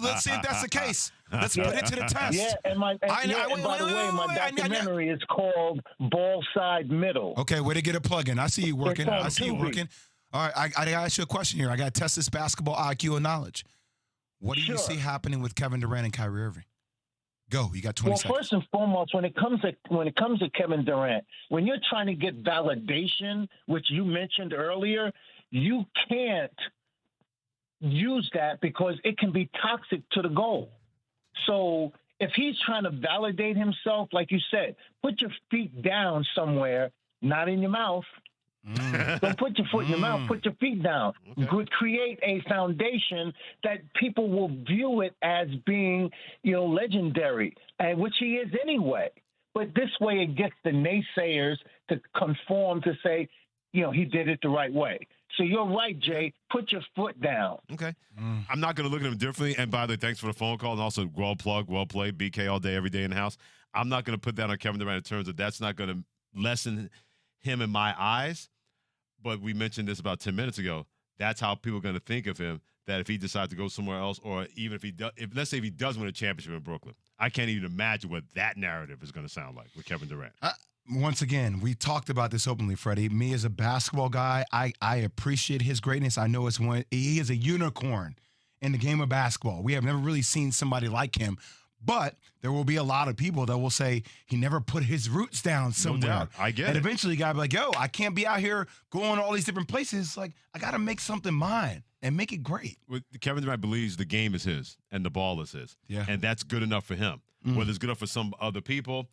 let's see if that's the case. Let's put it to the test. Yeah, and by the way, my documentary is called Ball Side Middle. Okay, way to get a plug in. I see you working. I see you working. All right, I got to ask you a question here. I got to test this basketball IQ and knowledge. What do you see happening with Kevin Durant and Kyrie Irving? Go. You got 20 seconds. Well, first and foremost, when it comes to Kevin Durant, when you're trying to get validation, which you mentioned earlier, you can't use that because it can be toxic to the goal. So if he's trying to validate himself, like you said, put your feet down somewhere, not in your mouth. Don't put your foot in your mouth. Put your feet down. Okay. Create a foundation that people will view it as being, legendary, and which he is anyway. But this way, it gets the naysayers to conform to say, he did it the right way. So you're right, Jay. Put your foot down. Okay. I'm not going to look at him differently. And by the way, thanks for the phone call. And also, well plug, well played, BK all day, every day in the house. I'm not going to put that on Kevin Durant in terms of that's not going to lessen him in my eyes. But we mentioned this about 10 minutes ago. That's how people are going to think of him, that if he decides to go somewhere else, or even if he does, let's say if he does win a championship in Brooklyn, I can't even imagine what that narrative is going to sound like with Kevin Durant. Once again, we talked about this openly, Freddie. Me as a basketball guy, I appreciate his greatness. I know he is a unicorn in the game of basketball. We have never really seen somebody like him. But there will be a lot of people that will say he never put his roots down somewhere. No doubt. I get it. And eventually, you got to be like, yo, I can't be out here going to all these different places. Like, I got to make something mine and make it great. Kevin Durant believes the game is his and the ball is his. Yeah. And that's good enough for him. Whether it's good enough for some other people,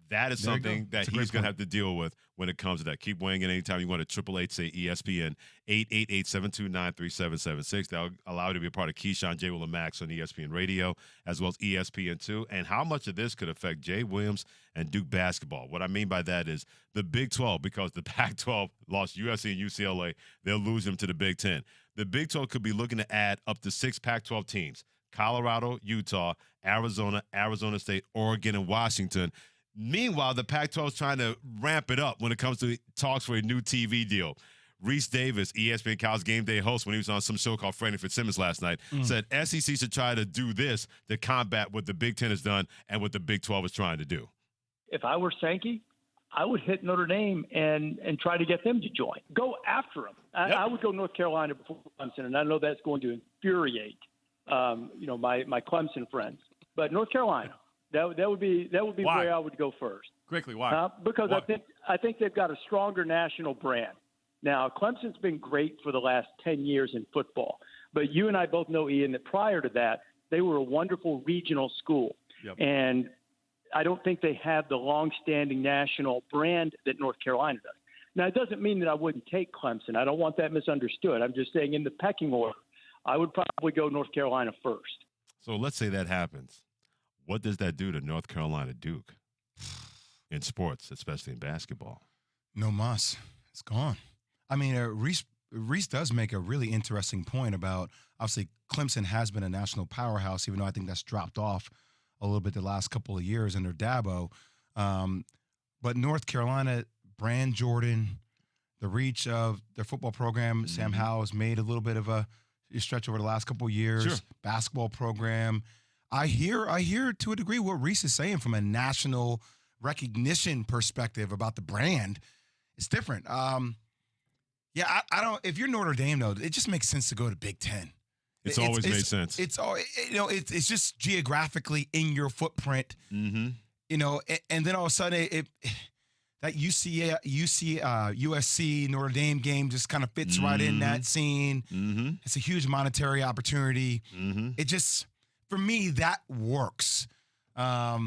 that is something that he's going to have to deal with when it comes to that. Keep weighing in anytime you want to 888 say ESPN 888-729-3776. That'll allow you to be a part of Keyshawn, JWill, and Max on ESPN Radio, as well as ESPN2. And how much of this could affect Jay Williams and Duke basketball? What I mean by that is the Big 12, because the Pac-12 lost USC and UCLA, they'll lose them to the Big 10. The Big 12 could be looking to add up to 6 Pac-12 teams: Colorado, Utah, Arizona, Arizona State, Oregon, and Washington. Meanwhile, the Pac-12 is trying to ramp it up when it comes to talks for a new TV deal. Reese Davis, ESPN College Game Day host, when he was on some show called Freddie Fitzsimmons last night, said SEC should try to do this to combat what the Big Ten has done and what the Big 12 is trying to do. If I were Sankey, I would hit Notre Dame and try to get them to join. Go after them. I would go North Carolina before Clemson, and I know that's going to infuriate my Clemson friends. But North Carolina. That would be where I would go first. Quickly, why? Because why? I think they've got a stronger national brand. Now, Clemson's been great for the last 10 years in football, but you and I both know, Ian, that prior to that, they were a wonderful regional school, and I don't think they have the long-standing national brand that North Carolina does. Now, it doesn't mean that I wouldn't take Clemson. I don't want that misunderstood. I'm just saying in the pecking order, I would probably go North Carolina first. So let's say that happens. What does that do to North Carolina Duke in sports, especially in basketball? No mas. It's gone. I mean, Reese does make a really interesting point about, obviously, Clemson has been a national powerhouse, even though I think that's dropped off a little bit the last couple of years under Dabo. But North Carolina, Brand Jordan, the reach of their football program, Sam Howell has made a little bit of a stretch over the last couple of years. Sure. Basketball program. I hear to a degree what Reese is saying from a national recognition perspective about the brand. It's different. I don't. If you're Notre Dame, though, it just makes sense to go to Big Ten. It's always made sense. It's just geographically in your footprint. And then all of a sudden that USC Notre Dame game just kind of fits right in that scene. It's a huge monetary opportunity. It just. For me, that works. But,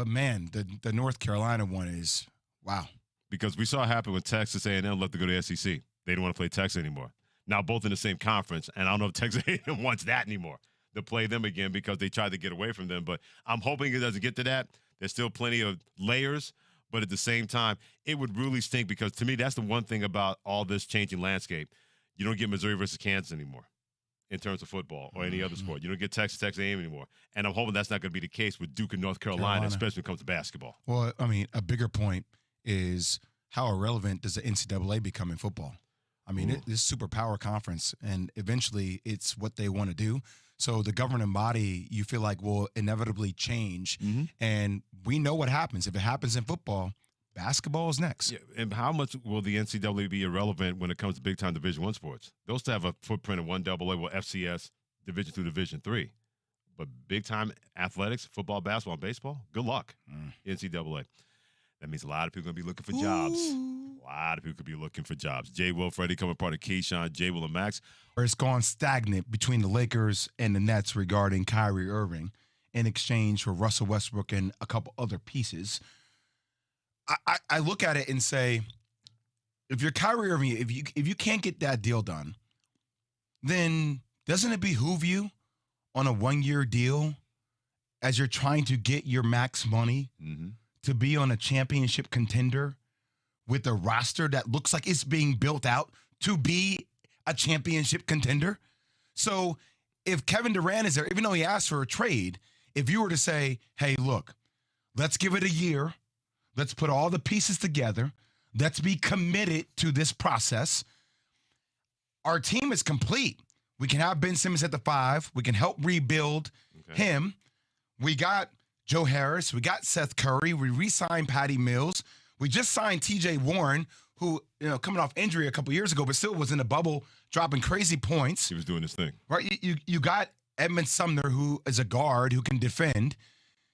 man, the North Carolina one is, wow. Because we saw it happen with Texas A&M left to go to the SEC. They didn't want to play Texas anymore. Now both in the same conference, and I don't know if Texas A&M wants that anymore, to play them again because they tried to get away from them. But I'm hoping it doesn't get to that. There's still plenty of layers, but at the same time, it would really stink because, to me, that's the one thing about all this changing landscape. You don't get Missouri versus Kansas anymore in terms of football or any other sport. You don't get Texas A&M anymore. And I'm hoping that's not going to be the case with Duke and North Carolina, especially when it comes to basketball. Well, I mean, a bigger point is how irrelevant does the NCAA become in football? I mean, this super power conference, and eventually it's what they want to do. So the governing body, you feel like, will inevitably change. And we know what happens. If it happens in football, basketball is next. Yeah, and how much will the NCAA be irrelevant when it comes to big-time Division I sports? Those to have a footprint of 1AA, well, FCS, Division II, Division III. But big-time athletics, football, basketball, and baseball, good luck, NCAA. That means a lot of people are going to be looking for jobs. A lot of people could be looking for jobs. JWill, Freddie, coming part of Keyshawn, JWill, and Max. Where it's gone stagnant between the Lakers and the Nets regarding Kyrie Irving in exchange for Russell Westbrook and a couple other pieces. I look at it and say, if you're Kyrie Irving, if you can't get that deal done, then doesn't it behoove you on a 1-year deal as you're trying to get your max money to be on a championship contender with a roster that looks like it's being built out to be a championship contender? So if Kevin Durant is there, even though he asked for a trade, if you were to say, hey, look, let's give it a year. Let's put all the pieces together. Let's be committed to this process. Our team is complete. We can have Ben Simmons at the 5. We can help rebuild him. We got Joe Harris. We got Seth Curry. We re-signed Patty Mills. We just signed TJ Warren, who, coming off injury a couple years ago, but still was in the bubble, dropping crazy points. He was doing his thing. Right? You got Edmund Sumner, who is a guard who can defend.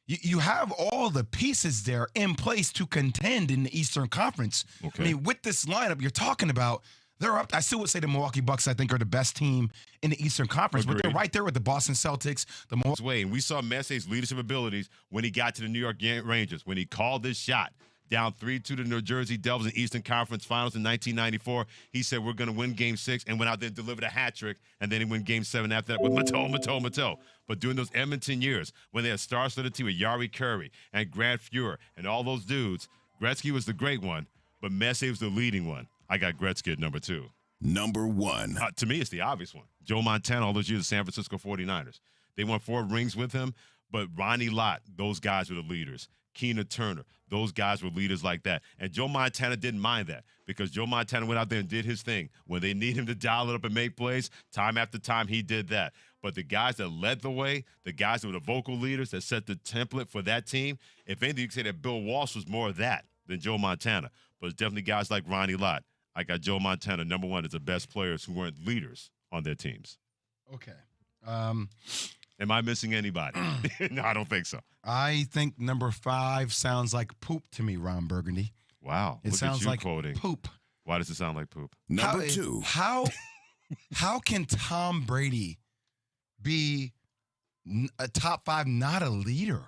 You have all the pieces there in place to contend in the Eastern Conference. Okay. I mean, with this lineup you're talking about, they're up. I still would say the Milwaukee Bucks, I think, are the best team in the Eastern Conference, but they're right there with the Boston Celtics. And we saw Messie's leadership abilities when he got to the New York Rangers, when he called this shot down 3-2 to the New Jersey Devils in Eastern Conference Finals in 1994. He said, we're going to win Game 6, and went out there and delivered a hat trick, and then he won Game 7 after that with Mattel. But during those Edmonton years, when they had star-studded team with Yari Curry and Grant Fuhr and all those dudes, Gretzky was the great one, but Messier was the leading one. I got Gretzky at number 2. Number 1. To me, it's the obvious one. Joe Montana, all those years, the San Francisco 49ers. They won 4 rings with him, but Ronnie Lott, those guys were the leaders. Keena Turner, those guys were leaders like that. And Joe Montana didn't mind that because Joe Montana went out there and did his thing. When they need him to dial it up and make plays, time after time, he did that. But the guys that led the way, the guys that were the vocal leaders that set the template for that team, if anything, you could say that Bill Walsh was more of that than Joe Montana. But it's definitely guys like Ronnie Lott. I got Joe Montana, number 1, as the best players who weren't leaders on their teams. Okay. Am I missing anybody? No, I don't think so. I think number 5 sounds like poop to me, Ron Burgundy. Wow. It sounds like quoting. poop. Why does it sound like poop? Number 2. How can Tom Brady be a top 5, not a leader?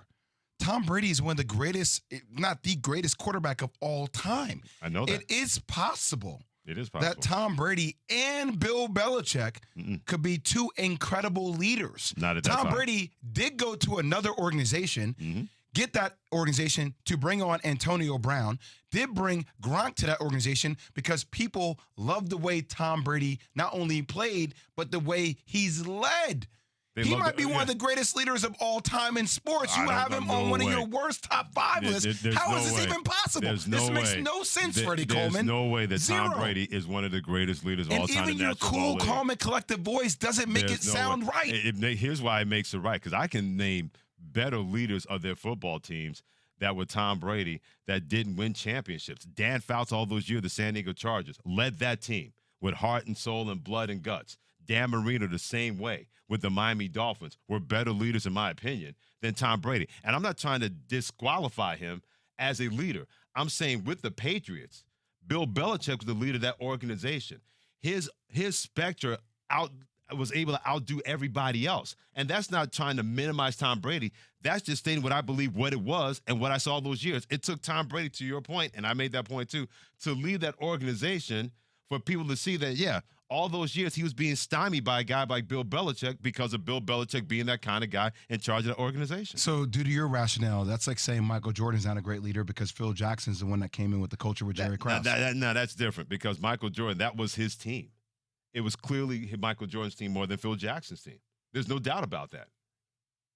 Tom Brady is one of the greatest, not the greatest quarterback of all time. I know that. It is possible. It is possible That Tom Brady and Bill Belichick could be 2 incredible leaders. Not at that Tom time. Brady did go to another organization, get that organization to bring on Antonio Brown, did bring Gronk to that organization because people love the way Tom Brady not only played, but the way he's led. He might be one of the greatest leaders of all time in sports. You have him on one of your worst top 5 lists. How is this even possible? This makes no sense, Freddie Coleman. There's no way that Zero. Tom Brady is one of the greatest leaders of all time. And even your cool, calm, and collective voice doesn't make it sound right. Here's why it makes it right, because I can name better leaders of their football teams that were Tom Brady that didn't win championships. Dan Fouts, all those years, the San Diego Chargers, led that team with heart and soul and blood and guts. Dan Marino the same way with the Miami Dolphins were better leaders, in my opinion, than Tom Brady. And I'm not trying to disqualify him as a leader. I'm saying with the Patriots, Bill Belichick was the leader of that organization. His specter was able to outdo everybody else. And that's not trying to minimize Tom Brady. That's just stating what I believe what it was and what I saw those years. It took Tom Brady, to your point, and I made that point too, to lead that organization for people to see that, yeah, all those years he was being stymied by a guy like Bill Belichick because of Bill Belichick being that kind of guy in charge of the organization. So due to your rationale, that's like saying Michael Jordan's not a great leader because Phil Jackson's the one that came in with the culture with Jerry Krause. No, that's different because Michael Jordan, that was his team. It was clearly Michael Jordan's team more than Phil Jackson's team. There's no doubt about that.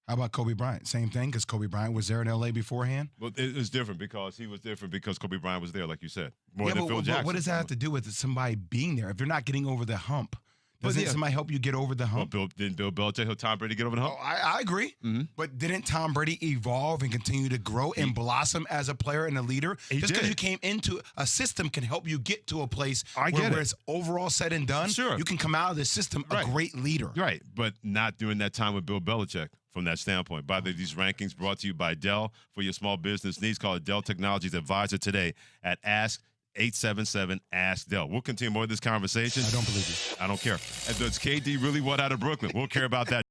How about Kobe Bryant? Same thing because Kobe Bryant was there in L.A. beforehand? Well, it was different because he was different because Kobe Bryant was there, like you said, more than Phil Jackson. What does that have to do with somebody being there? If you're not getting over the hump, Doesn't somebody help you get over the Well, hump? didn't Bill Belichick help Tom Brady get over the hump? Oh, I agree. Mhm. But didn't Tom Brady evolve and continue to grow and blossom as a player and a leader? He Just because did. you came into a system can help you get to a place I get it. where it's overall said and done. Sure. You can come out of this system Right. a great leader. Right, but not during that time with Bill Belichick from that standpoint. By the way, these rankings brought to you by Dell. For your small business needs, call it Dell Technologies Advisor today at 877-ASK-DELL. We'll continue more of this conversation. I don't believe you. I don't care. And does KD really want out of Brooklyn? We'll care about that.